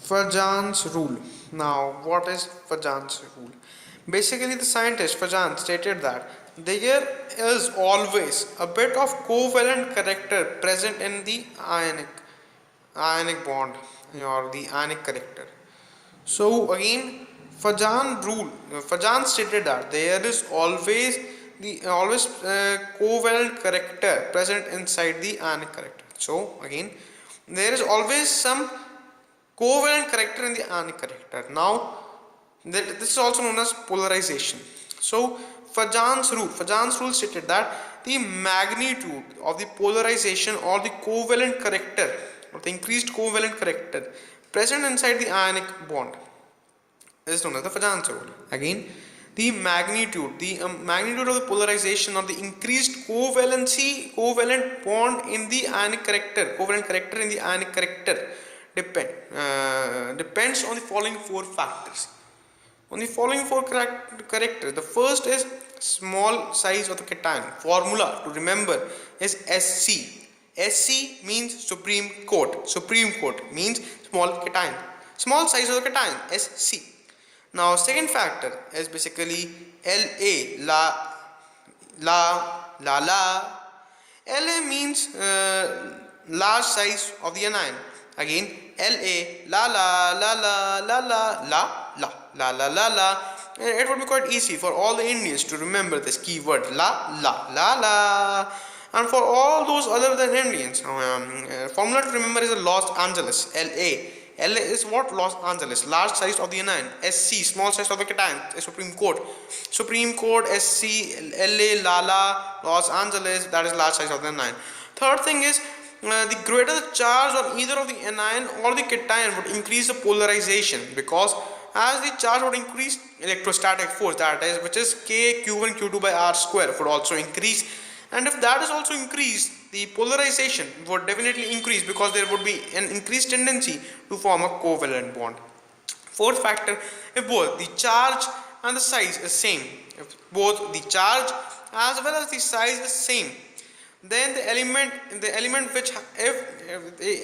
Fajan's rule. Now, what is Fajan's rule? Basically, the scientist Fajan stated that there is always a bit of covalent character present in the ionic bond or the ionic character. So again, Fajan stated that there is always covalent character present inside the ionic character. So again, there is always some covalent character in the ionic character. Now, this is also known as polarization. So Fajan's rule stated that the magnitude of the polarization or the covalent character or the increased covalent character present inside the ionic bond is known as the Fajan's rule. Again, the magnitude of the polarization or the increased covalent bond in the ionic character, in the ionic character depends on the following four factors. On the following four characters, the first is small size of the cation. Formula to remember is SC. SC means supreme coat. Supreme coat means small cation. Small size of the cation, SC. Now, second factor is basically La. La means large size of the anion. Again, La. It would be quite easy for all the Indians to remember this keyword La. And for all those other than Indians, formula to remember is Los Angeles. LA is what? Los Angeles. Large size of the anion. SC, small size of the cation. Supreme Court. SC, LA, Los Angeles. That is large size of the anion. Third thing is the greater the charge on either of the anion or the cation would increase the polarization, because as the charge would increase, electrostatic force, that is, which is K Q1 Q2 by R square, would also increase. And if that is also increased, the polarization would definitely increase, because there would be an increased tendency to form a covalent bond. Fourth factor, if both the charge and the size is same, if both the charge as well as the size is same, then the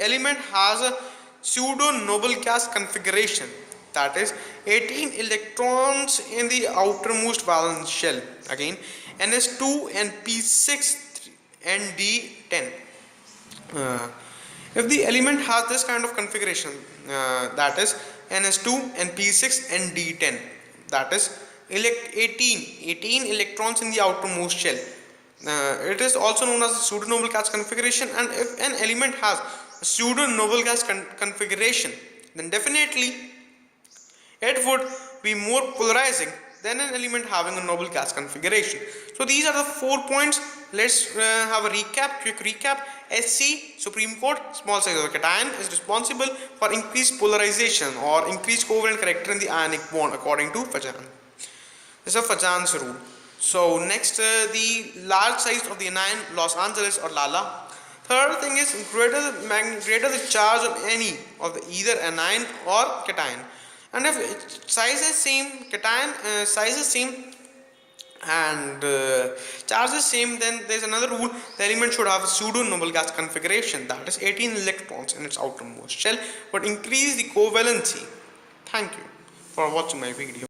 element has a pseudo noble gas configuration, that is 18 electrons in the outermost valence shell. Again, Ns2 and P6 and D10. If the element has this kind of configuration, that is Ns2 and P6 and D10, that is 18 electrons in the outermost shell. It is also known as the pseudo-noble gas configuration. And if an element has a pseudo-noble gas configuration, then definitely it would be more polarizing than an element having a noble gas configuration. So these are the 4 points. Let's have a quick recap. SC, supreme court, small size of the cation, is responsible for increased polarization or increased covalent character in the ionic bond according to Fajan. This is a Fajan's rule. So next, the large size of the anion, Los Angeles or Lala. Third thing is greater the charge on any of the either anion or cation. And if size is same, cation size is same and charge is same, then there is another rule: the element should have a pseudo noble gas configuration, that is 18 electrons in its outermost shell, but increase the covalency. Thank you for watching my video.